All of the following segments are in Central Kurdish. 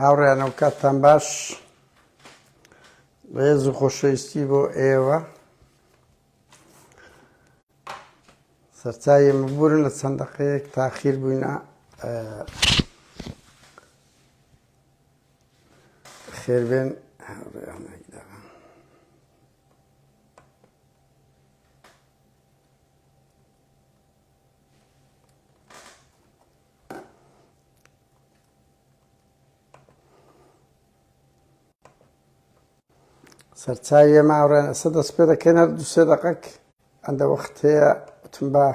هاوڕێیانە و کاتتان باش ڕێز و خۆشەویستی بۆ ئێوە سەرچاوی ئێمە بورن لە چەند دەقەیەک تاخیر بووینە خێربێن سەرچاوی ئێمە هاوڕێیان ئێستا دەست پێ دەکەین هەر دوو سێ دەقەک ئەندە وەخت هەیە وتم بە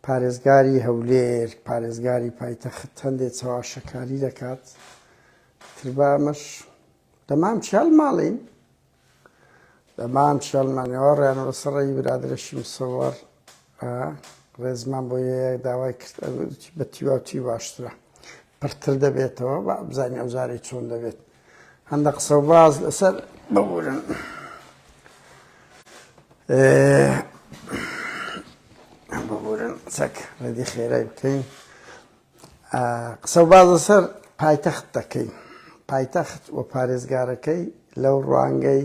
پارێزگاری هەولێر پارێزگاری پایتەخت هەندێک چاواشەکاری دەکات تر بە ئەمەش دەمام چیال ماڵین دەمام چیال مانەوە ڕێیان لەسەر ڕێی برادرەشی مسەوەر ڕێزمان بۆ یەک داوای کرد بە تیواوتی باشترە پڕتر دەبێتەوە بە بزانین ئەوزاری چۆن دەبێت هەندە قسە و باز لەسەر ببورن ببورن چەک ڕێدی خێرای بکەین قسە و باز لەسەر پایتەخت دەکەین پایتەخت و پارێزگارەکەی لەو ڕوانگەی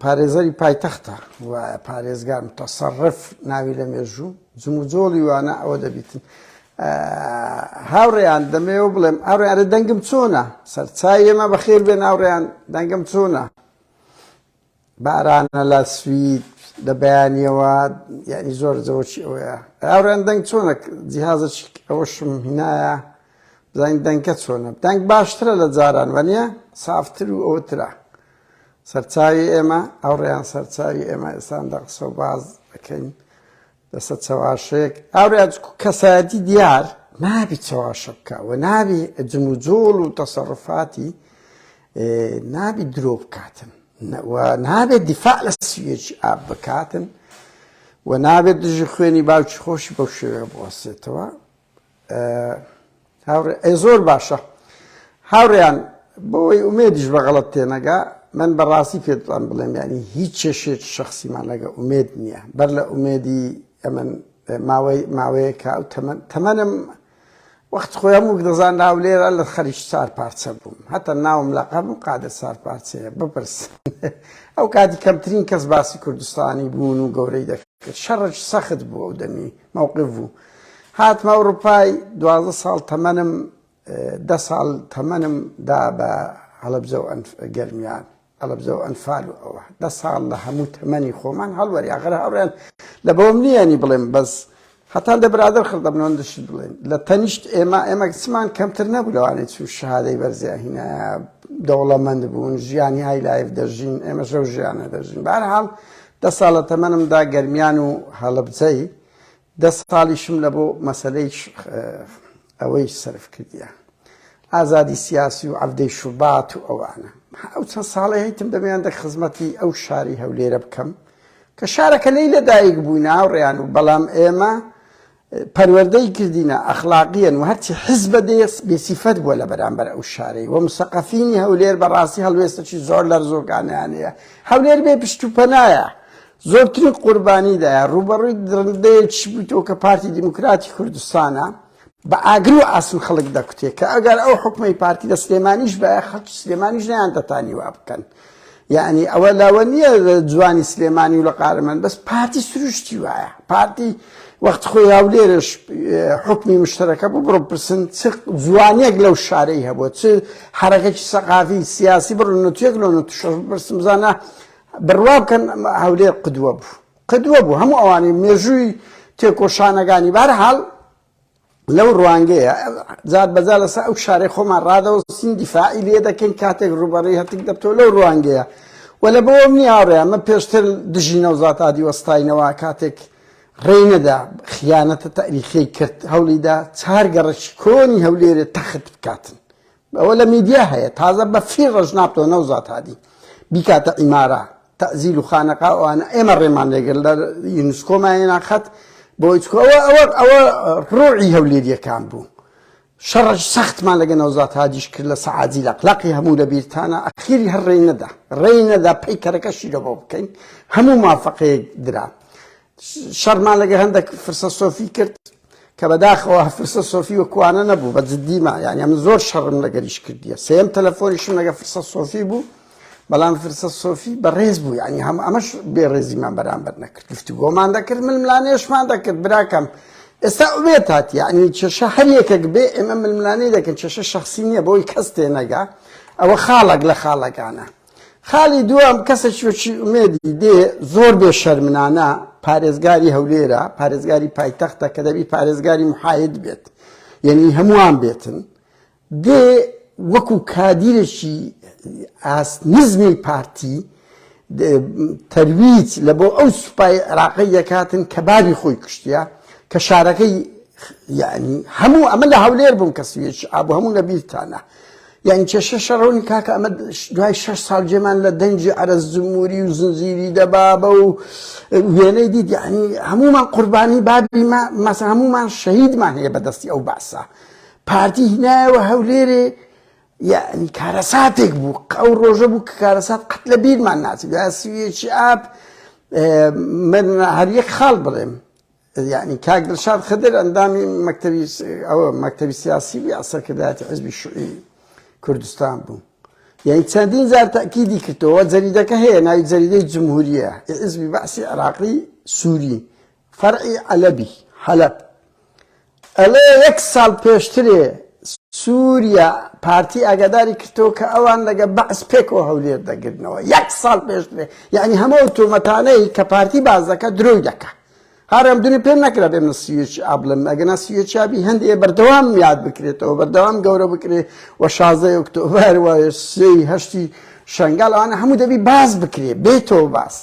پارێزەری پایتەختە وایە پارێزگار متەسەڕف ناوی لە مێژوو جم و جۆڵی وانە ئەوە دەبیتن هاوڕێیان دەمەوە بڵێم هاوڕێیانە دەنگم چۆنە سەرچاوی ئێمە بەخێر بێن هاوڕێیان دەنگم چۆنە بارانە لە سوید لە بەیانیەوە یعنی زۆر جەوەچی ئەوەیە هاوڕێیان دەنگ چۆنە جیهازە ئەوەشم هینایە بزانین دەنگکە چۆنە دەنگ باشترە لە جاران وەنیە سافتر و ئەوترە سەرچاوی ئێمە هاوڕێیان سەرچاوی ئێمە ئێستاندا قسە و باز دەکەین دەسە چەواشەیەک هاوڕێیان کەسایەتی دیار نابی چەواشە بکە و نابی جم و جۆڵ و تەسەڕفاتی نابی درۆ بکاتن و نابێت دیفاع لە سویەکی ئاب بکاتن و نابێت دژی خوێنی باوکی خۆشی بەو شێوەیە بوەستێتەوە زۆر باشە هاوڕێیان بۆی ئومێدیش بەغەڵەت تێنەگا من بەڕاستی پێتوان بڵێم ینی هیچ کێشێک شەخسیمان لەگە ئومێد نییە بەر لە ئومێدی ئەمن ماوەیەکە و تەمەنم وەخت خۆی هەموو دەزان هەولێرە لە خەریکی چار پارچە بووم هەتا ناوم لەقەبم قادر چار پارچەیە بپرس ئەو کاتی کەمترین کەس باسی کوردستانی بوون و گەورەی دەکرد شەڕێکی سەخت بوو ئەو دەمی مووقف بوو هاتمە ئەوروپای 12 ساڵ تەمەنم 10 ساڵ تەمەنم دا بە هەڵەبجە و گەرمیان هەڵەبجە و ئەنفال و ئەوە 10 ساڵ لە هەموو تەمەنی خۆمان هەڵوەری ئاخر هاوڕێیان لە بەوەم نییەنی بڵێم بەس هەتان دە برادر خردەبنەوە دەشت بڵێن لە تەنیشت ئێمە کچمان کەمتر نەبوو لەوانەی چوو شەهادەی بەرزیاهینایە دەوڵەمەند بوون ژیانی های لایف دەژین ئێمەش ئەو ژیانە دەژین بەهەرحاڵ 10 ساڵ لە تەمەنمدا گەرمیان و هەڵەبجەی 10 ساڵیشم لە بۆ مەسەلەی ئەوەی سەرف کردیە ئازادی سیاسی و عەودەی شوبات و ئەوانە ئەو چەند ساڵی هەیتم دەمەیاندە خزمەتی ئەو شاری هەولێرە بکەم کە شارەکە لەی لەدایک بووینە هاوڕێیان و بەڵام ئێمە پەروەردەی کردینە ئەخلاقیەن و هەرچی حیزبە بێسیفەت بووە لە بەرامبەر ئەو شارەی و مسەقەفینی هەولێر بەڕاستی هەڵوێستەی زۆر لەرزۆکانیانەیە هەولێر بێ پشت و پەنایە زۆرترین قوربانیدایە ڕوبەڕووی درندەیەکی بوویتەوە کە پارتی دیموکراتی کوردستانە بە ئاگر و ئاسن خەڵک دەکوتێت کە ئەگەر ئەو حکومەی پارتی لە سلێمانیش بایە خەڵکی سلێمانیش نەیان دەتانی وا بکەن یعنی ئەوە لاوە نییە جوانی سلێمانی و لە قارەمەند بەس پارتی سروشتی وایە پارتی وەخت خۆی هەولێرش حکمی مشتەرەکە بوو بڕۆ پرسن چ جوانیەک لەو شارەی هەبووە چ حرەکەکی سەقافی سیاسی بڕۆ نوتێک لە نوتشەش بپرسم بزانە بڕوا بکەن هەولێر قدوە بوو هەموو ئەوانەی مێژووی تێکۆشانەکانی بەهەرحاڵ لەو ڕوانگەیە جار بەجار لەسەر ئەو شارەی خۆمان ڕادەوەستین دیفاعی لێ دەکەین کاتێک ڕوبەڕێی هەتک دەبتەوە لەو ڕوانگەیە و لە بەوەم نییە هاوڕێیان من پێشتر دژی نەوزاتادی وەستاینەوە کاتێک ڕێینەدا خیانەتە تاریخی کرد هەوڵیدا چارگەڕەکی کۆنی هەولێرە تەخت بکاتن ئەوە لە میدیا هەیە تازە بە فیر ڕژ نابتەوە نەوزاتادی بیکاتە ئیمارە تەزیل و خانەقا ئەوانە ئێمە ڕێمان لێگر لە یونسکۆمایە ناخەت بۆی ئەوە ڕۆعی هەولێریەکان بوو شەڕەش سەختمان لەگە نەوزاتادیش کرد لە سەعادی لەقلەقی هەموو لە بیرتانە ئەخیری هەر ڕێینەدا پەیکەرەکەشی لە بۆ بکەین هەموو مافەقەیەک درا شەڕمان لەگە هەندێک فرسە سۆفی کرد کە بەداخەوە فرسە سۆفی وەکوانە نەبوو بە جددیمە یعنی ئەم زۆر شەڕم لەگەریش کردیە سێم تەلەفۆنیشم لەگە فرسە سۆفی بوو بەڵام فرسە سۆفی بەڕێز بوو یعنی ئەمەش بێڕێزیمان بەرامبەر نەکرد گفتوگۆمان دەکرد ململانێشمان دەکرد براکەم ئێستا ئومێد هات یعنی کێشە هەر یەکێک بێ ئێمە ململانەی دەکەن کێشە شەخسی نییە بۆی کەس تێنەگا ئەوە خاڵێک لە خاڵەکانە خاڵی دووەم کەسێکی ئومێدی دێ زۆر بێ شەرمنانە پارێزگاری هەولێرە پارێزگاری پایتەختە کە دەبی پارێزگاری محاید بێت یعنی هەمووان بێتن دێ وەکو کادیرێکی نزمی پارتی تەرویج لە بۆ ئەو سوپای عێراقی دەکاتن کە بابی خۆی کوشتیە کە شارەکەی یعنی هەموو ئەمە لە هەولێر بووم کە سوێچ ئابوو هەموو لە بیرتانە یعنی کێشە شەڕۆنی کاکە ئەمە دوای 6 ساڵ جێمان لە دەنجی عەرز جمهوری و زنجیری دەبابە و وێنەی دیت یعنی هەموومان قوربانی بابی مەسە هەموومان شەهیدمان هەیە بەدەستی ئەو باسە پارتی هینایەوە هەولێرێ یعنی کارەساتێک بوو ئەو ڕۆژە بوو کە کارەسات قەت لە بیرمان ناچێت دوای سوێچی ئاب من هەر یەک خاڵ بڵێم يعني كاك دلشاد خضر اندامي مكتبي سياسي بي سركردایەتی حزبی شوعی کوردستان بوو يعني چەندین زار تأكيدي كرتووە جەریدەکە هەیە ناوی جەریدەی جمهوریە حزبی بەعسی عراقی سووری فەرعی عەلەبی حەلەب ئەڵێ یەک ساڵ پێشترێ سووریا پارتی ئاگاداری کردەوە کە ئەوان لەگە بەعس پێکەوە هەولێر دەگرنەوە یەک ساڵ پێشترێ یعنی هەموو تۆمەتانەی کە پارتی باز دەکات درۆی دەکات هەرم دوونی پێم نەکرا بێم سوێچ ئابڵم ئەگەنا سوێچ ئابی هەندێ بەردەوام یاد بکرێتەوە بەردەوام گەورە بکرێت و 16 ئۆکتۆبەر و 3 شەنگاڵ ئەوانە هەموو دەبی باز بکرێ بێتەوە باز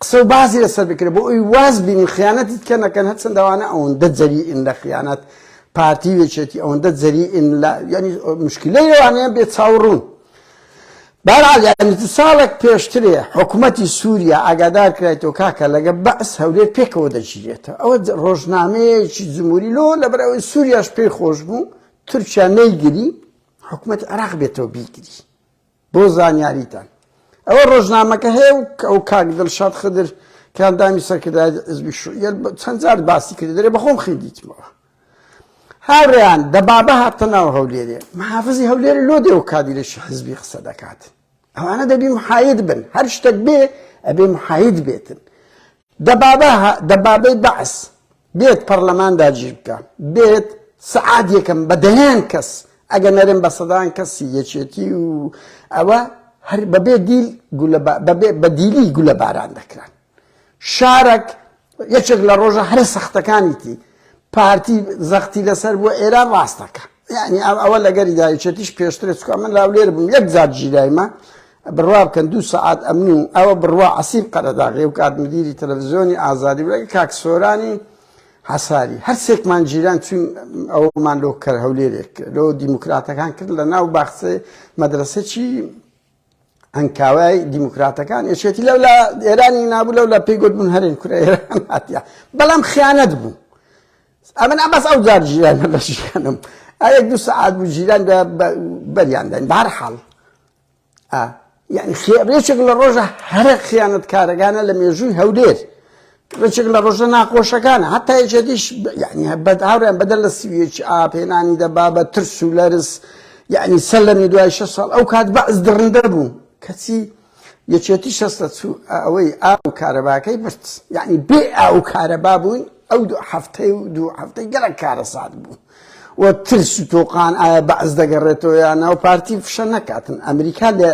قسە و بازی لەسەر بکرێت بۆ ئەوی واز بینی خیانەتی کە نەکەن هەرچەند ئەوانە ئەوەندە جەریئن لە خیانەت پارتی وێچێتی ئەوەندە جەریئن یعنی مشکلەی ئەوانەیە بێ چاوڕوون بەرحال یعنی دو ساڵێک پێشترێ حکوومەتی سووریا ئاگادار کرایەوە کاکە لەگە بەعس هەولێر پێکەوە دەگیرێتەوە ئەوە ڕۆژنامەیەکی جمهوری لۆ لەبەرەوەی سووریاش پێی خۆش بوو تورکیا نەیگری حکوومەتی عێراق بێتەوە بیگری بۆ زانیاریتان ئەوە ڕۆژنامەکە هەیە و ئەو کاک دڵشاد خضر کە ئەندامی سەرکردایەتی حزبی شوعی چەند جار باسی کردی دەرێ بەخۆم خوێندیتمەوە هاوڕێیان دەبابە هاتە ناو هەولێرێ محافزی هەولێرە لۆ دێ و کادیرێکی حزبی قسە دەکات ئەوانە دەبی محاید بن هەر شتێک بێ ئەبێ محاید بێتن دەبابەی بەعس بێت پەرلەمان داگیر بکە بێت سەعات یەکەم بەدەیان کەس ئەگە نەرم بە سەدان کەسی یەکێتی و ئەوە هەر بە دیلی گولە باران دەکران شارێک یەکێک لە ڕۆژە هەرە سەختەکانیتی پارتی زەختی لەسەر بۆ ئێران ڕاستەکە یعنی ئەوە لەگەری دایچێتیش پێشترێ چکە من لاولێر بووم یەک زار گیرایمە بڕوا بکەن 2 سەعات ئەمن و ئەوە بڕوا عەسیب قەرەداغی و کات مدیری تەلەڤیزیۆنی ئازادی بڵێ کاک سۆرانی حەساری هەر سێکمان جیران چوین ئەومان لۆ کەر هەولێرێک لۆ دیموکراتەکان کرد لە ناو باخچە مەدرسەی ئەنکاوای دیموکراتەکان یەکێتی لەو لە ئێرانی نابوو لەو لە پێی گوتبوون هەرێن کورە ئێران هاتیە بەڵام خیانەت بوو ئەمن ئەبەس ئەو جار ژیرانە لە ژیانم ئەیەک 2 سەعات بوو ژیران بەریاندەن بەهەرحاڵ یعنی ڕێچێک لە ڕۆژە هەرە خیانەتکارەکانە لە مێژووی هەولێر ڕێچێک لە ڕۆژە ناخۆشەکانە هەتا یەکێتیش یعنی هاوڕێیان بەدەل لە سوێکی ئاپێنانی دەبا بە ترس و لەرز یعنی سەلەمی دوای 6 ساڵ ئەو کات بەعس دڕندە بوو کەچی یەکێتی شەستە چوو ئەوەی ئاو کارەباکەی برد یعنی بێ ئاو کارەبا بووین ئەو 2 هەفتەی گەلک کارەسات بوو و ترس و تۆقان ئایا بەعس دەگەڕێتەوە یانە و پارتی فشە نەکاتن ئەمریکا لە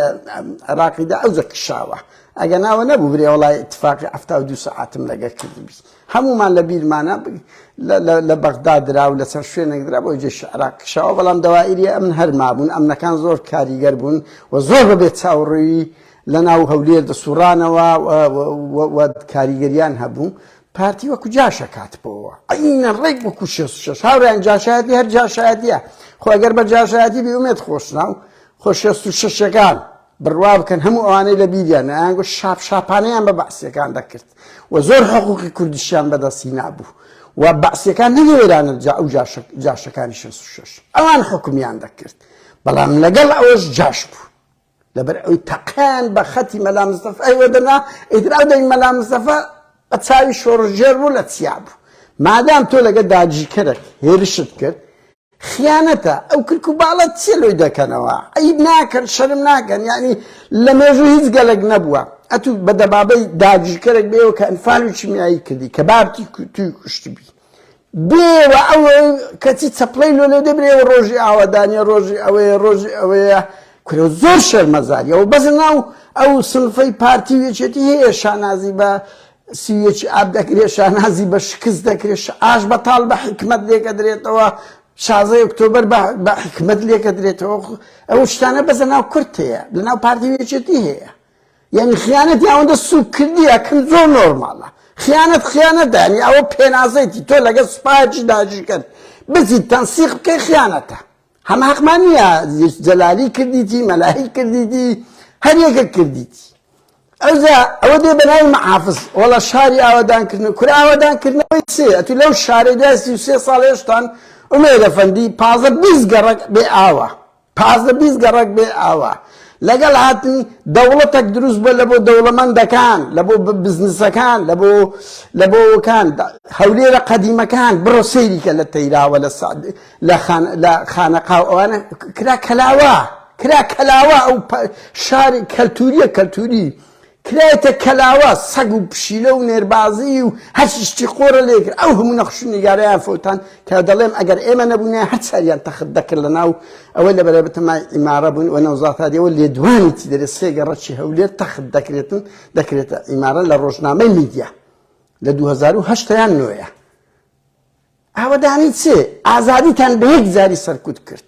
عێراقیدا ئەو زەکشاوە ئەگە ناوە نەبوو برێ وڵای ئیتفاقی 72 سەعاتم لەگە کردبی هەمومان لە بیرمانە لە بەغدا درا و لەسەر شوێنێک درا بۆ جێش عێراق کشاوە بەڵام دەوائری ئەمن هەرما بوون ئەمنەکان زۆر کاریگەر بوون و زۆر بەبێت چاوەڕێی لە ناو هەولێر دەسوڕانەوە و کاریگەریان هەبوو پارتی وەکو جاشەکات بۆەوە ئەینە ڕێک وەکو 66 هاوڕێیان جاشایەتی هەر جاشایەتیە خۆ ئەگەر بە جاشایەتی بێومێت خۆشنا و خۆ 66ەکان بڕوا بکەن هەموو ئەوانەی لە بیریان ئەیانگو شاپانەیان بە بەعسیەکان دەکرد و زۆر حقوقی کوردیشیان بەدەستی نابوو و بەعسیەکان نەگەوێرانە ئەو جاشەکانی 66 ئەوان حکومیان دەکرد بەڵام لەگەڵ ئەوەش جاش بوو لەبەر ئەوی تەقیان بە خەتی مەلا مستەفا ئەیوە دەنا ئیتراو دەی مەلا مستەفا ئەچاوی شۆڕژێر بوو لە چیا بوو مادام تۆ لەگە داگیرکەرێک هێرشت کرد خیانەتە ئەو کرک و باڵەت چێ لۆی دەکەنەوە عیب ناکەن شەرم ناکەن یعنی لە مێژوو هیچ گەلک نەبووە ئەتو بە دەبابەی داگیرکەرێک بێەوە کە ئەنفال و چیمیایی کردی کە بابتی توی کوشتبی بێوە ئەو کەچی چەپڵەی لۆ دەبرێەوە ڕۆژی ئاوادانیە ڕۆژی ئەوەیە ڕۆژی ئەوەیە کورێ زۆر شەرمەزاریەوە بەس ناو ئەو سنفەی پارتی وێچێتی هەیە شانازی بە سویەکی ئاب دەکرێت شانازی بە شکست دەکرێت ئاش بەتاڵ بە حکمت لێکە درێتەوە 16 ئۆکتۆبەر بە حکمت لێکە درێتەوە ئەو شتانە بەزە ناو کورت هەیە لە ناو پارتی وێچێتی هەیە یعنی خیانەت یاوەندە سوک کردی ئەکەم زۆر نۆرماڵە خیانەت دانی ئەوە پێنازەیتی تۆ لەگە سوپایەکی داگیرکرد بچیت تەنسیق بکەی خیانەتە هەمە حەقمان نییە جەلالی کردیتی مەلاهی کردیتی هەر یەکە کردیتی ئەوە دێ بەناوی مەحافز وەڵە شاری ئاوادانکردن کورە ئاوادانکردنەوەی چێ ئەتو لەو شارەی دوای 33 ساڵ هێشتان ئومێد ئەفەندی 15-20 گەڕەک بێ ئاوە 15-20 گەڕەک بێ ئاوە لەگەڵ هاتنی دەوڵەتێک دروست بووە لە بۆ دەوڵەمەندەکان لە بۆ بزنسەکان لە بۆکان هەولێرە قەدیمەکان بڕۆ سەیریکە لە تەیراوە لە خانەقاو ئەوانە کرا کەلاوە ئەو شاری کەلتوری کرایەتە کەلاوە سەگ و پشیلە و نێربازی و هەر شتی قۆرە لێکرد ئەو هەموو نەخشن نیگارەیان فۆتان کە دەڵێم ئەگەر ئێمە نەبوونە هەر چاریان تەخت دەکرد لە ناو ئەوەی لە بەرەبەتەمای ئیمارە بوون و نەوزاتادیەوە لێدوانیتی دەرێت سێ گەڕەکی هەولێر تەخت دەکرێتە ئیمارە لە ڕۆژنامەی میدیا لە 2008 یان 9 ئاوەدانی چێ ئازادیتان بە یەک جاری سەرکوت کرد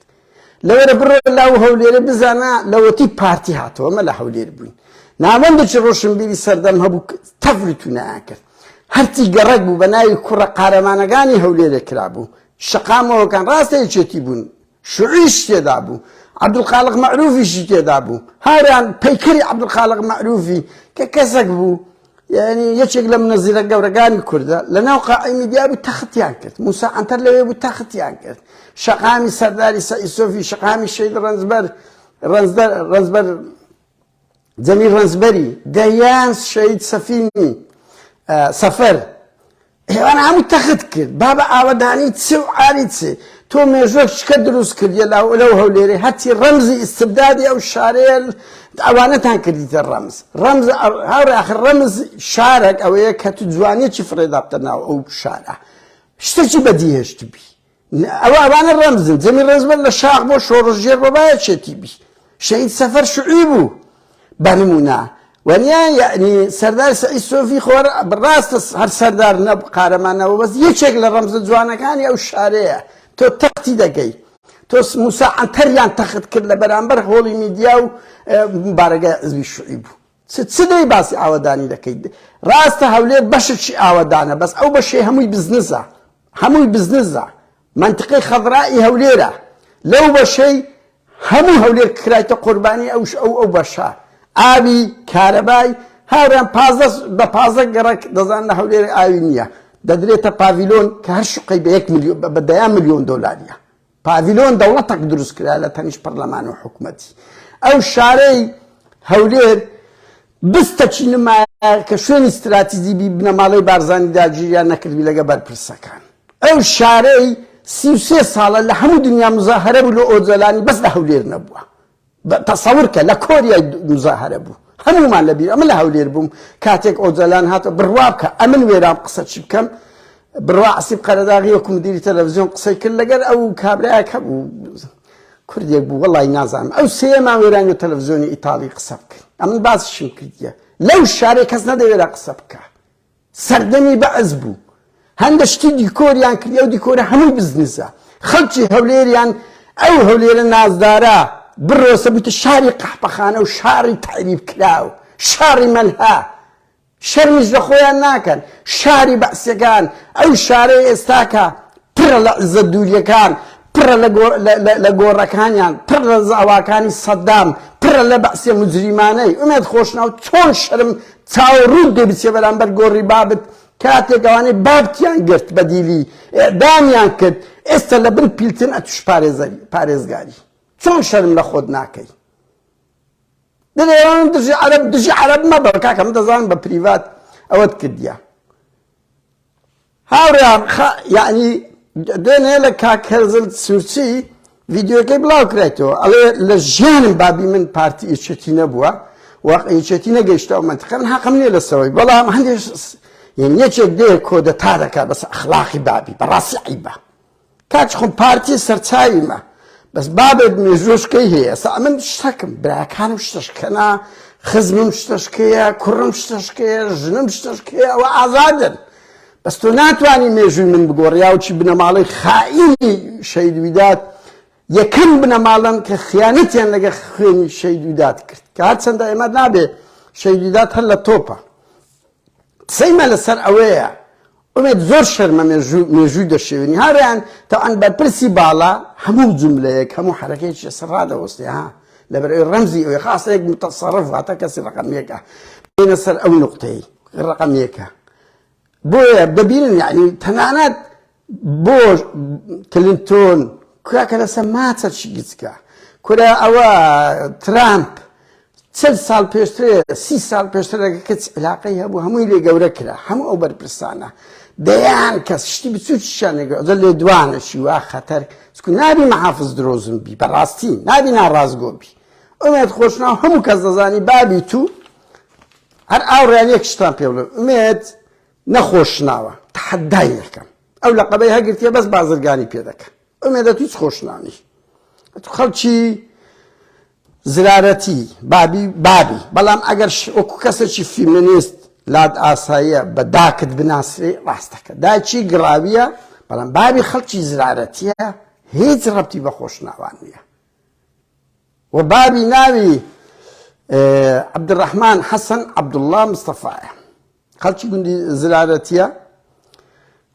لەوەرە بڕۆ لاو هەولێرە بزانە لەوەتی پارتی هاتەوە مە لە هەولێر بووین نامەندێکی ڕۆشنبیری سەردەم هەبوو تەفری نایان کرد هەرچی گەڕک بوو بە ناوی کوڕە قارەمانەکانی هەولێرە کرابوو شەقامەوەکان ڕاستەیەکێتی بوون شوعیش تێدا بوو عەبدولخالق مەعروفیشی تێدا بوو هاوریان پەیکەری عەبدولخالق مەعروفی کە کەسێک بوو یعنی یەکێک لە منەزیرە گەورەکانی کوردە لە ناو قاعی میدیا بوو تەختیان کرد موسا عەنتەر لەوێ بوو تەختیان کرد شەقامی سەرداری سەئیسۆفی شەقامی شەید ڕەنزبەر جەمیل ڕەنزبەری دەیان شەید سەفینی سەفەر ئێوان هەموو تەخت کرد بابە ئاوەدانی چێ و عاری چێ تۆ مێژۆک چکە دروست کردیە لەو هەولێرە هەرچی ڕەمزی ئیستبدادی ئەو شارەیە ئەوانەتان کردیتە ڕەمز هاوڕێ ڕەمز شارێک ئەوەیە کە تو جوانیەکی فڕێدا بتە ناو ئەو شارە شتێکی بەدیهێشت بی ئەوانە ڕەمزن جەمیل ڕەنزبەر لە شاخ بۆ شۆڕژێر بەبایە چێتی بی شەید سەفەر شوعی بوو بەنمونە وەنیا یعنی سەردار سەئیسۆفی خۆر بڕاستە هەر سەردار نەب قارەمانەوە بەس یەکێک لە ڕەمزە جوانەکانی ئەو شارەیە تۆ تەختی دەکەی تۆ موسا عەنتەریان تەخت کرد لە بەرامبەر هۆڵی میدیا و بارەگای حیزبی شوعی بوو چ دەی باسی ئاوەدانی دەکەیت ڕاستە هەولێر بەشێکی ئاوەدانە بەس ئەو بەشەی هەمووی بزنسە منتقەی خەضرائی هەولێرە لەو بەشەی هەموو هەولێر کرایتە قوربانی ئەو بەشە ئاوی کارەبای هاوریان بە 15 گەڕەک دەزان لە هەولێر ئاوی نییە دەدرێتە پاڤیلۆن کە هەر شوقەی بە 1 ملیۆن دۆلاریە پاڤیلۆن دەوڵەتێک دروست کرا لە تەنیش پەرلەمان و حکومەتی ئەو شارەی هەولێر بستەکی نمایە کە شوێنی استراتیجی بنەماڵەی بارزانی داگیریان نەکردبی لەگە بەرپرسەکان ئەو شارەی 33 ساڵە لە هەموو دنیا مزاهرە بوو لە ئۆجەلانی بەس لە هەولێر نەبووە تەسەور کە لە کۆریای مزاهرە بوو هەمومان لەبیر ئەمە لە هەولێر بووم کاتێک ئۆجەلان هاتە بڕوا بکە ئەمن وێرام قسە چی بکەم بڕوا عەسیب قەرەداغی وەکو مدیری تەلەڤیزیۆن قسەی کرد لەگەر ئەو کابرایەکە بوو کوردێک بوو وەڵی نازانم ئەو سێمان وێرانی و تەلەڤیزیۆنی ئیتاڵی قسە بکەین ئەمن باسیشم کردیە لەو شارێک کەس نەدەوێرە قسە بکە سەردەمی بەعز بوو هەندە شتی دیکۆریان کردی ئەو دیکۆرە هەمووی بزنسە خەڵکی هەولێریان ئەو هەولێرە نازدارە بڕۆسە بوویتە شاری قەحپەخانە و شاری تەعریب کراو شاری مەلها شەرمیش لە خۆیان ناکەن شاری بەعسیەکان ئەو شارەی ئێستاکە پڕە لە عزت دووریەکان پڕە لە گۆڕەکانیان پڕە لە زاواکانی سەدام پڕە لە بەعسیە مجریمانەی ئومێد خۆشناو چۆن شەرم چاوەڕوود دێ بچێ بەرامبەر گۆڕی بابت کاتێک ئەوانەی بابتیان گرت بە دیلی ئێعدامیان کرد ئێستا لە بن پیلتن ئەتوش پارێزگاری چۆن شەرم لە خۆت ناکەی دەڵێ دژی عەرەب مەبە کاکەم دەزانم بە پریڤات ئەوەت کردیە هاوریان یعنی دوێنێ لە کاکەرزل سوورچی ڤیدیۆکەی بڵاو کرێتەوە ئەڵێ لە ژیانم بابی من پارتی ئیچەتی نەبووە واقعیچەتی نەگەیشتە ئەو منتیقە من حەقم نییە لەسەوەی بەڵام هەندێک یعنی یەکێک دێ کۆدەتا دەکات بەس ئەخلاقی بابی بەڕاستی عیبە کاچ خۆم پارتی سەرچاویمە بەس بابێت مێژوشکەی هەیە ئێستا من شتەکەم براکانم شتەشکەنا خزمم شتەشکەیە کوڕم شتەشکەیە ژنم شتەشکەیە ئەوە ئازادن بەس تۆ ناتوانانی مێژووی من بگۆڕیا و چی بنەماڵەی خائینی شەیدویدات یەکەم بنەماڵن کە خیانەتیان لەگە خوێنی شەیدویدات کرد کە هەرچەندە ئێمە نابێ شەیدویدات هەر لە تۆپە قسەیمە لەسەر ئەوەیە ئومێد زۆر شەرمە مێژووی دەشێوێنی هەریان تەوان بەرپرسی باڵا هەموو جوملەیەک هەموو حرەکەیەکی سەر ڕادەوەستی ها لەبەر ئەوەی ڕەمزی ئەوەی خاستەیەک متەسەڕف واتە کەسی ڕەقەم یەکە بێنە سەر ئەو نوقتەی ڕەقەم یەکە بۆیە دەبینن یعنی تەنانەت بۆ کلینتۆن کوراکە لەسەر ماچە چی گچکە کورا ئەوە ترامپ 40 ساڵ پێشترێ 30 ساڵ پێشترەکە کەس علاقەی هەبوو هەمووی لێگەورە کرا هەموو ئەو بەرپرسانە دەیان کەس شتی بچووتیشان لێگەورە لێ دوانەشی وا خەتەر چکو نابی مەحافز درۆزم بی بەڕاستی نابی ناڕازگۆ بی ئومێد خۆشناو هەموو کەس دەزانی بابی تو هەر ئاوڕیان یەک شتان پێ بڵێ ئومێد نەخۆشناوە تەحەدای یەکەم ئەو لەقەبەی هەگرتیە بەس بازرگانی پێ دەکەن ئومێدە تو هیچ خۆشناوی تو خەڵکی زرارەتی بابی بەڵام ئەگەر وەکو کەسێکی فیمینیست لاد ئاساییە بە داکت بناسرێ ڕاستەکە داچی گڕاویە بەڵام بابی خەڵکی زرارەتیە هیچ ڕەبتی بە خۆشناوان نییە و بابی ناوی عەبدوڕەحمان حەسەن عەبدوڵڵا مستەفایە خەڵکی گوندی زرارەتیە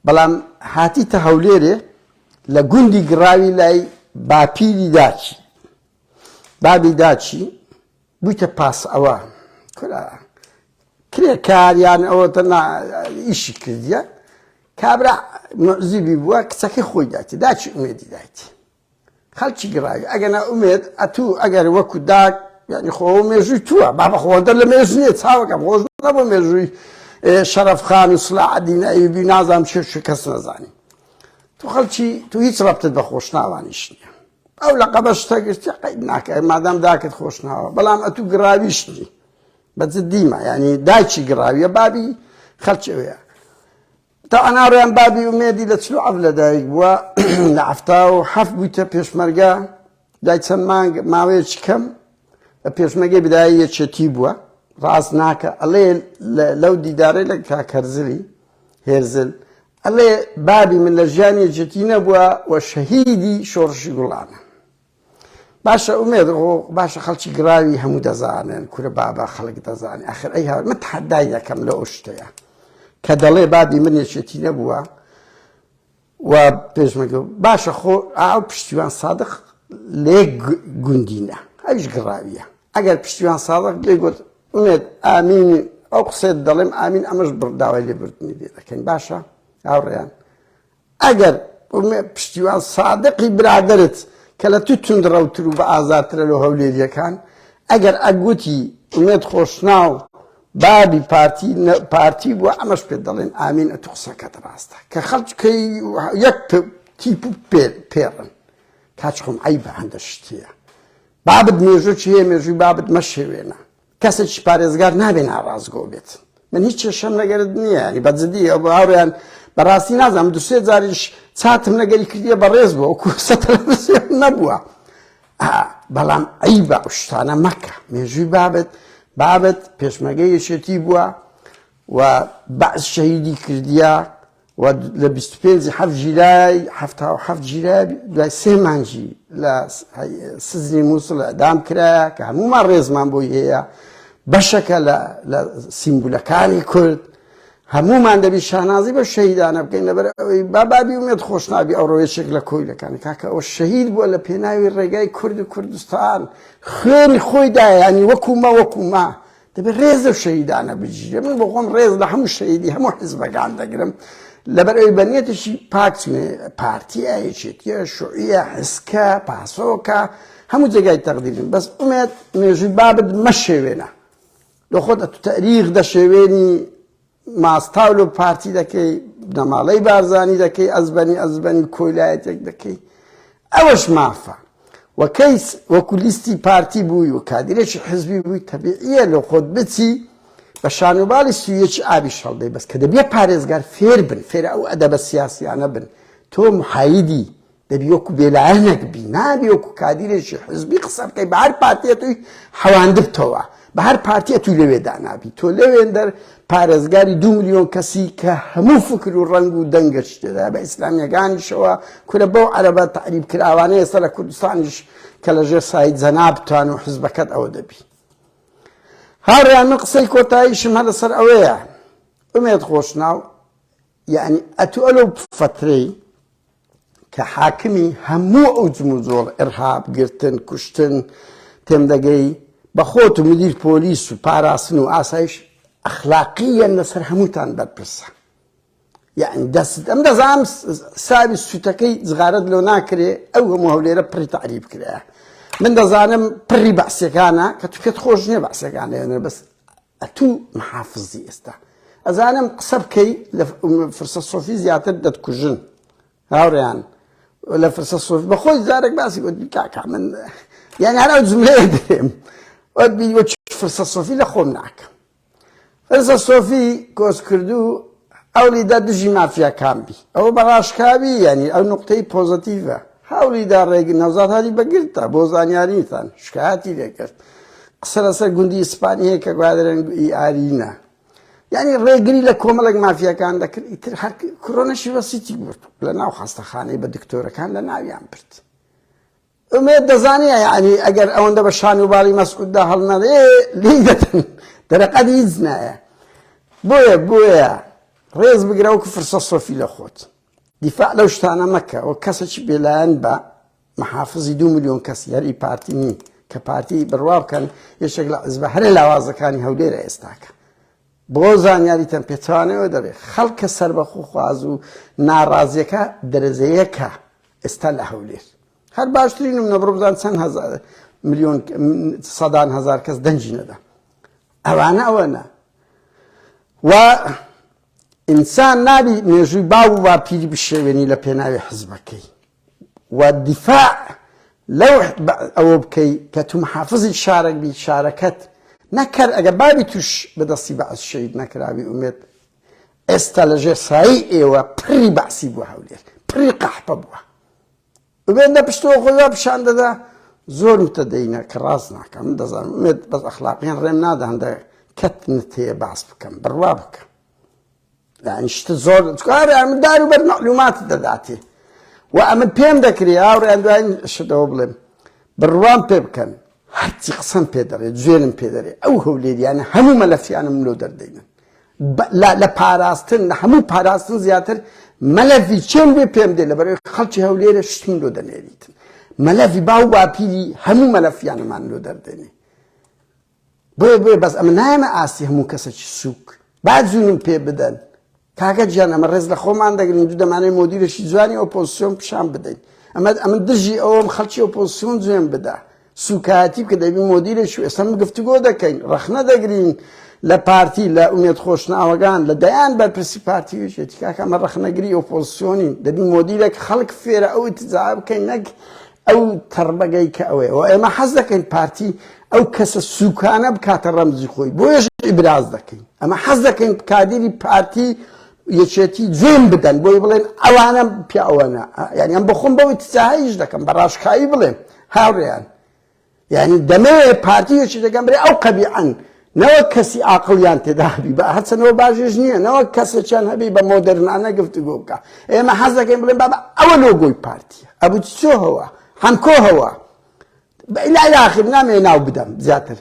بەڵام هاتیتە هەولێرێ لە گوندی گڕاوی لای باپیری داچی بابی داچی بوویتە پاس ئەوە کرێ کاریان ئەوە تەنها ئیشی کردیە کابرا مەعزوبی بووە کچەکەی خۆی داتی داچی ئومێدی دایتی خەڵکی گڕاوی ئەگەنا ئومێد ئەتوو ئەگەر وەکو داک یعنی خۆ مێژووی تووە بابە خۆوەدە لە مێژ نییە چاوەکەم خۆش نەبوو مێژووی شەرەفخان و سڵاحەدین ئەیوبی نازانم چێ کەس نەزانی تو خەڵکی تو هیچ ڕەبتت بە خۆشناوانیش نییە ئەو لەقەبە شتە گرتی قەید ناکە مادام داکت خۆشناوە بەڵام ئەتوو گڕاویش نی بەجددیمە یعنی دایکی گڕاویە بابی خەڵکیەوەیە تا ئەناڕیان بابی ئومێدی لە 47 لەدایک بووە لە 77 بوویتە پێشمەرگە دای چەند مانگ ماوەیەکی کەم بە پێشمەرگەی بدایە یەکێتی بووە ڕاست ناکە ئەڵێ لەو دیدارەی لە کاکەرزلی هێرزل ئەڵێ بابی من لە ژیانی یەکێتی نەبووە و شەهیدی شۆڕشی گوڵانە باشە ئومێد باشە خەڵکی گڕاوی هەموو دەزانن کورە بابا خەڵک دەزانێ ئاخر ئەی هاو من تەحەدای دەکەم لە ئەو شتەیە کە دەڵێ بابی من یەکێتی نەبووە و پێشمەرگە باشە خۆ ئاو پشتیوان سادق لێ گوندینە ئەویش گڕاویە ئەگەر پشتیوان سادق لێ گوت ئومێد ئامین ئەو قسێت دەڵێم ئامین ئەمەش داوای لێبوردنی لێ دەکەین باشە هاوڕێیان ئەگەر پشتیوان سادقی برادرت کە لە تو توندڕەوتر و بە ئازارترە لە هەولێریەکان ئەگەر ئەگوتی ئومێد خۆشناو بابی پارتی بووە ئەمەش پێ دەڵێن ئامین ئەتو قسەکەت ڕاستە کە خەڵکەی یەک تیپ و پێڕن کاچ خۆم عیبە هەندە شتەیە بابت مێژوو چی هەیە مێژووی بابت مەشێوێنە کەسێکی پارێزگار نابێ ناڕازگۆ بێت من هیچ کێشەم لەگەرت نییە ینی بەجددی ئەو هاوڕێیان بەڕاستی نازانم دوسێ جاریش چاتم لەگەری کردیە بەڕێز بووە وەکو سەتەلەڤیزیۆن نەبووە بەڵام عیبە ئەو شتانە مەکە مێژووی بابت پێشمەرگەی یەکێتی بووە و بەعز شەهیدی کردیە و لە 25 ژیرای 77 ژیرای دوای 3 مانگی لە سزنی مووسڵ ئەدام کرایە کە هەموومان ڕێزمان بۆی هەیە بەشەکە لە سیمبولەکانی کورد هەموومان دەبی شانازی بە شەهیدانە بکەین لەبەر ئەوەی بابی ئومێد خۆشنابی ئەو ڕۆیەکێک لە کۆیلەکانی کاکە ئەوە شەهید بووە لە پێناوی ڕێگای کورد و کوردستان خوێنی خۆیدایە ینی وەکو ما دەبێت ڕێز و شەهیدانە بگیرێ من بۆ خۆم ڕێز لە هەموو شەهیدی هەموو حیزبەکان دەگرم لەبەر ئەوەی بەنیەتێکی پاکچێ پارتیە یەکێتیە شوعیە حزکە پاسۆکە هەموو جێگای تەقدیرن بەس ئومێد مێژووی بابت مەشێوێنە لە خۆت ئەتو تەریخ دەشێوێنی ماستاو لە پارتی دەکەی نەماڵەی بارزانی دەکەی ئەزبەنی کۆیلایەتێک دەکەی ئەوەش مافە وەکو لیستی پارتی بووی و کادرێکی حزبی بووی تەبیعیە لە خۆت بچی بە شانوباڵی سویەکی ئابی شەڵدەی بەس کە دەبێت پارێزگار فێر بن فێر ئەو ئەدەبە سیاسیانە بن تۆ محایدی دەبی وەکو بێلایەنێک بی نابی وەکو کادرێکی حزبی قسە بکەی بە هەر پارتیە توی حەواندبتەوە بە هەر پارتیە توی لەوێدا نابی تۆ لەوێن دەر پارێزگاری 2 ملیۆن کەسی کە هەموو فکر و ڕەنگ و دەنگش تێدا بە ئیسلامیەکانیشەوە کورە بەو عەرەبە تەعریب کراوانەیە ئێستا لە کوردستانیش کە لەژێر سایت زەنا بتوان و حزبەکەت ئەوە دەبی هەڕیان من قسەی کۆتاییشم هە لەسەر ئەوەیە ئومێد خۆشناو یعنی ئەتو ئەلەو فترەی کە حاکمی هەموو ئەو جم و جۆڵ ئێرهاب گرتن کوشتن تێم دەگەی بە خۆت و مدیر پۆلیس و پاراستن و ئاسایش ئەخلاقیەن لەسەر هەمووتان بەرپرسە یعنی دەست ئەم دەزانم ساوی سوتەکەی جغارەت لەو ناکرێ ئەو هەموو هەولێرە پڕی تعریب کرایە من دەزانم پڕی بەعسیەکانە کە تو پێت خۆش نییە بەعسیەکان لێنێ بەس ئەتوو محافزی ئێستا ئەزانم قسە بکەی لە فرسە سۆفی زیاتر دەتکوژن هاوڕێیان لە فرسە سۆفی بە خۆی جارێک باسی گوت کاکا من یعنی هەر ئەو جملەیە دێم فرسە سۆفی لە خۆم ناکەم فرسە سۆفی کۆس کردو ئەولیدا دژی مافیاکان بی ئەوە بەڕاشکاوی یعنی ئەو نقطەی پۆزەتیڤە هەولیدا ڕێگی نەوزات هەری بەگرتە بۆ زانیاریتان شکایەتی لێکرد قسە لەسەر گوندی ئیسپانی هەیە کە گوادرێن ئارینە یعنی ڕێگری لە کۆمەڵێک مافیاکان دەکرد ئیتر هەر کۆرۆنەشی وەسیتی برد لە ناو خاستەخانەی بە دکتۆرەکان لە ناویان برد ئومێد دەزانێ یعنی ئەگەر ئەوەندە بە شانوباڵی مەسعوددا هەڵنەڕێ لی دەتن دەرەقەدی هیچ نایە بۆیە ڕێز بگرە وەکو فرسە سۆفی لە خۆت دیفاع لەو شتانە مەکە وە کەسێکی بێلایەن بە محافزی 2 ملیۆن کەسی هەری پارتی نی کە پارتی بڕوا بکەن یەکێک لە حیزبە هەرێ لاوازەکانی هەولێرە ئێستاکە بۆ زانیاریتان پێچوانەوە دەبێت خەڵکە سەربەخۆ خواز و ناڕازیەکە دەرەجەیەکە ئێستا لە هەولێر هەر باشترین منە بڕۆ بزان چەند ملیۆن سەدان هەزار کەس دەنجی نەدا ئەوانە ئەوەنە و ئینسان نابی مێژووی باو و باپیری بشێوێنی لە پێناوی حزبەکەی و دیفاع لەو ئەوە بکەی کە تو محافزی شارێک بی شارەکەت نەکرد ئەگە بابی توش بەدەستی بەعس شەید نەکراوی ئومێد ئێستا لەژێر سایی ئێوە پڕی بەعسی بووە هەولێر پڕی قەحپە بووە ئومێد لە پشتەوە خۆیوا پیشان دەدا زۆر متەدەینە کە ڕاست ناکەم من دەزانم ئومێد بەس ئەخلاقیان ڕێم نادا هەندە کەت نتەیە باس بکەم بڕوا بکەم یعنی شتە زۆر من داروبەر مەعلوماتی دەداتێ و ئەمە پێم دەکرێ هاوڕێیان دوایین شتەوە بڵێم بڕوان پێ بکەن هەرچی قسەم پێ دەڕێت جوێنم پێ دەڕێ ئەو هەولێریانە هەموو مەلەفیانم لۆ دەردەینن لە پاراستن لە هەموو پاراستن زیاتر مەلەفی چێن بێ پێم دێ لەبەرەوەی خەڵکی هەولێرە شتم لۆ دەنێریتن مەلەفی باو باپیری هەموو مەلەفیانمان لۆ دەردێنێ بۆیە بەس ئەمە نایەمە ئاسی هەموو کەسێکی سووک با جوونم پێ بدەن کاکە گیان ئەمە ڕێز لە خۆمان دەگرین دوو دەمانەی مۆدیرێکی جوانی ئۆپۆزیسیۆن پیشان بدەین ئەمە دژی ئەوەم خەڵکی ئۆپۆزیسیۆن جوێن بدا سوکایەتی بکە دەبی مۆدیرێکی و ئێستا گفتوگۆ دەکەین ڕەخنە دەگرین لە پارتی لە ئومێد خۆشناوەگان لە دەیان بەرپرسی پارتی وێژێتی کاکە ئەمە ڕەخنەگری ئۆپۆزیسیۆنین دەبی مۆدیرێک خەڵک فێرە ئەو ئیتیجا بکەین نەک ئەو تەڕبەگەی کە ئەوەیە و ئێمە حەز دەکەین پارتی ئەو کەسە سوکانە بکاتە ڕەمزی خۆی بۆیەش ئیبراز دەکەین ئەمە حەز دەکەین کادری پارتی یەکێتی جێم بدەن بۆی بڵێن ئەوانە پیاوەنە یعنی ئەم بەخۆم بەوەی تجاهیش دەکەم بە ڕاشکایی بڵێم هاوڕێیان یعنی دەمەوێت پارتی یەکی دەگەم بێ ئەو قەبیعەن نەوە کەسی عاقڵیان تێدا هەبی بە هەچەنەوە باشێژ نییە نەوە کەسێکیان هەبی بە مۆدرنانە گفتوگۆ بکە ئێمە حەز دەکەین بڵێن بابا ئەوە لۆگۆی پارتیە ئەبوو چۆ هەوە هەمکۆ هەوە بەئیلای ئاخر نامەوێ ناو بدەم زیاتر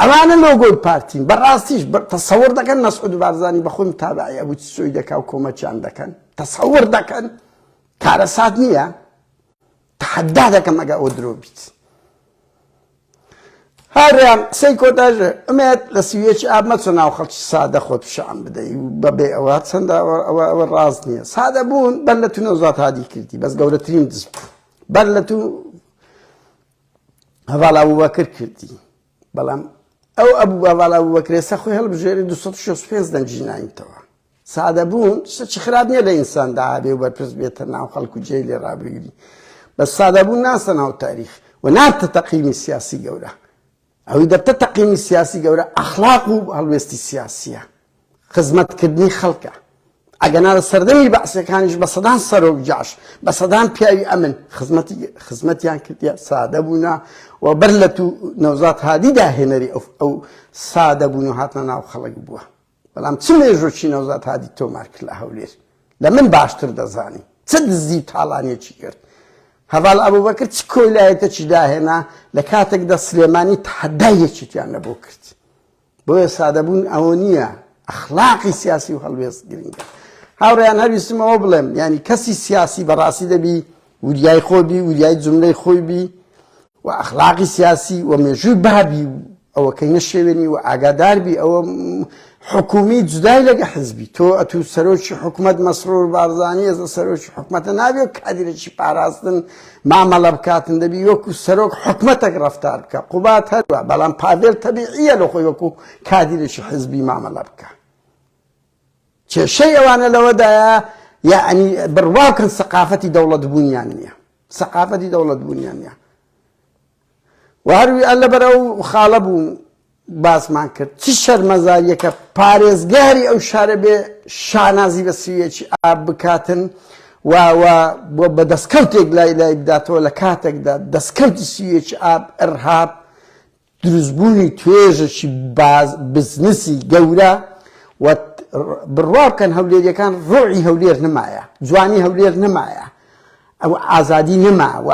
ئەوانە لۆگۆی پارتین بەڕاستیش تەسەوڕ دەکەن مەسعود بارزانی بە خۆی تابعی ئەبوو چۆی دەکا و کۆمەچیان دەکەن تەسەوڕ دەکەن کارە سات نییە تەحەدا دەکەم ئەگە ئەوە درۆ بیت هەڕیان قسەی کۆتاژە ئومێد لە سویەکی ئاب مەچۆ ناو خەڵکی سادە خۆت پیشان بدەی بەبێ ئەوە چەندە ئەوە ڕاست نییە سادە بوون بەر لە تو نەوزات هادی کردی بەس گەورەترین دز بوو بەر لە تو هەواڵ ئەبوبەکر کردی بەڵام ئەو ئەبوو ئەڤڵ ئەبوو بەکرێ سەخۆی هەڵبژێری 265 دەنجی نایمتەوە سادەبوون شتێکی خراپ نییە لە ئینساندا هەبێ و بەرپرس بێتە ناو خەڵک و جێی لێ ڕابگری بەس سادەبوون ناسە ناو تاریخ و ناتە تەقیمی سیاسی گەورە ئەوەی دەبتە تەقیمی سیاسی گەورە ئەخلاق و هەڵوێستی سیاسیە خزمەتکردنی خەڵکە ئەگەنا لە سەردەمی بەعسیەکانیش بە سەدان سەرۆک جاش بە سەدان پیاوی ئەمن خزمەتیان کردیە سادەبوونە و بەر لە تو نەوزات هادیدا هێنەری ئەو سادەبوون و هاتنە ناو خەڵک بووە بەڵام چ مێژۆکی نەوزات هادی تۆمار کرد لە هەولێر لە من باشتر دەزانی چ دزی و تاڵانێکی کرد هەڤاڵ ئەبووبەکر چ کۆیلایەتێکی داهێنا لە کاتێکدا سلێمانی تەحەدایەکیتیان لەبۆ کرد بۆیە سادەبوون ئەوە نییە ئەخلاقی سیاسی و هەڵوێست گرنگە هاوڕێیان هەویستمەوە بڵێم ینی کەسی سیاسی بەڕاستی دەبی وریای خۆی بی وریای جملەی خۆی بی و ئەخلاقی سیاسی و مێژووی بابی ئەوەکەی نەشێوێنی و ئاگادار بی ئەوە حکومی جودای لەگە حزبی تۆ ئەتو سەرۆکی حکومەت مەسرور بارزانی ئێستا سەرۆکی حکومەتە نابێ و کادیرێکی پاراستن مامەڵە بکاتن دەبی وەکو سەرۆک حکومەتێک ڕەفتار بکە قوبات هەروە بەڵام پاڤێل تەبیعیە لە خۆی وەکو کادیرێکی حزبی مامەڵە بکە کێشەی ئەوانە لەوەدایە یعنی بڕواکن سەقافەتی دەوڵەت بوونیان نییە سەقافەتی دەوڵەت بوونیان نییە و هەروی ئەل لەبەرەو خاڵە بوو باسمان کرد چ شەرمەزاریەکە پارێزگاری ئەو شارە بێ شانازی بە سویەکی ئاب بکاتن و بۆ بە دەستکەوتێک لای بداتەوە لە کاتێکدا دەستکەوتی سویەکی ئاب ئەرهاب دروستبوونی توێژێکی بزنسی گەورە و بڕواکەن هەولێریەکان ڕۆعی هەولێر نمایە جوانی هەولێر نمایە ئەو ئازادی نما و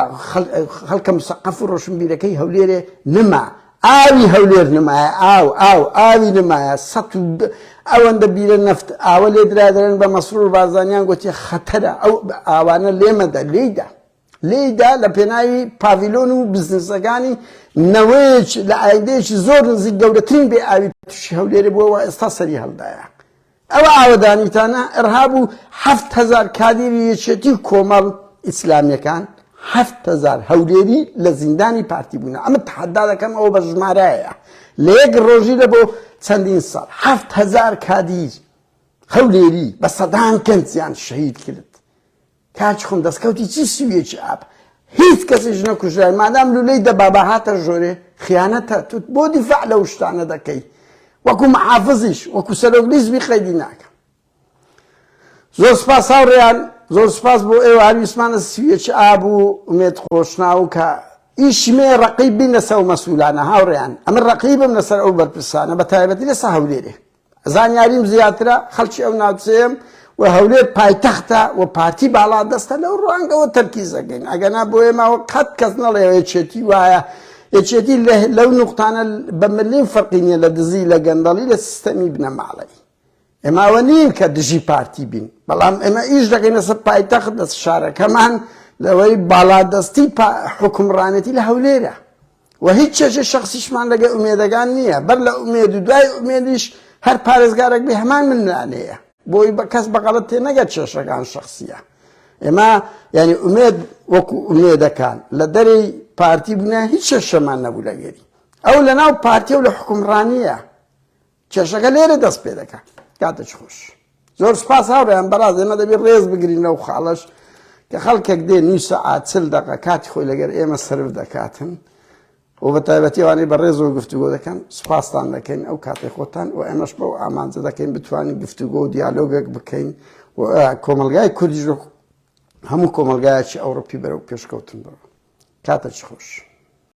خەڵکە مسەقەف و ڕۆشنبیرەکەی هەولێرێ نما ئاوی هەولێر نمایە ئاوی نمایە سەد ئەوەندە بیرە نەفت ئاوە لێ درادرێن بە مەسرور بارزانیان گوتی خەتەرە ئەو ئاوانە لێمەدە لێیدا لە پێناوی پاڤیلۆن و بزنسەکانی نەوەیەک لە ئایندەیەکی زۆر نزیک گەورەترین بێ ئاوی تووشی هەولێرە بووەوە ئێستا سەری هەڵدایە ئەوە ئاوەدانیتانە ئەرهاب و 7,000 کادیری یەکێتی کۆمەڵ ئیسلامیەکان 7,000 هەولێری لە زیندانی پارتی بوون ئەمە تەحەدا دەکەم ئەوە بە ژمارایە لە یەک ڕۆژی لە بۆ چەندین ساڵ 7,000 کادیر هەولێری بە سەدان کەنجیان شەهید کرد کاچ خۆم دەستکەوتی چی سویەکی ئاب هیچ کەسیش نەکوژرای مادام لولەی دەبابە هاتە ژۆرێ خیانەتە تو بۆ دیفاع لەو شتانە دەکەی وەکو محافزیش وەکو سەرۆک لیزبی قەیدی ناکە زۆر سپاس هاوڕێیان زۆر سپاس بۆ ئێوە هەویستمانە سویەکی ئاب و ئومێد خۆشناو کە ئیشمێ ڕەقیب بین لەسەر ئەو مەسئولانە هاوڕێیان ئەمن ڕەقیبم لەسەر ئەو بەرپرسانە بە تایبەتی لەسەر هەولێرێ زانیاریم زیاترە خەڵکی ئەو ناوچەیەم و هەولێر پایتەختە و پارتی باڵا دەستە لەو ڕوانگەوە تەرکیز دەکەین ئەگەنا بۆ ئێمەوە قەت کەس نەڵێ یەکێتی وایە یەکێتی لەو نوقتانە بە ملیم فەرقی نییە لە دزی لە گەندەڵی لە سیستەمی بنەماڵی ئێماوە نین کە دژی پارتی بین بەڵام ئێمە ئیش دەکەینە سەر پایتەخت دەست شارەکەمان لەوەی باڵادەستی حکومڕانەتی لە هەولێرە و هیچ چێژە شەخسیشمان لەگە ئومێدەکان نییە بەر لە ئومێد و دوای ئومێدیش هەر پارێزگارێک بێ هەمان منلانەیە بۆی کەس بەقەڵەت تێنەگەت کێشەکان شەخسیە ئێمە یعنی ئومێد وەکو ئومێدەکان لە دەرەی پارتی بوونە هیچ شەشەمان نەبوو لەگەری ئەو لە ناو پارتی و لە حکومڕانیە کێشەکە لێرە دەست پێ دەکات کاتێک خۆش زۆر سپاس هاوڕێیان بەڕاست ئێمە دەبێ ڕێز بگرین لەو خاڵەش کە خەڵکێک دێ نی سەعات 40 دەقە کاتی خۆی لەگەر ئێمە سەرف دەکاتن و بە تایبەتی ئەوانەی بە ڕێزەوە گفتوگۆ دەکەن سوپاستان دەکەین ئەو کاتێک خۆتان و ئێمەش بەو ئامانجە دەکەین بتوانین گفتوگۆ و دیالۆگێک بکەین و کۆمەلگای کوردیش هەموو کۆمەلگایەکی ئەوڕۆپی بەرەو پێشکەوتن بەرەوە کاتێکی خۆش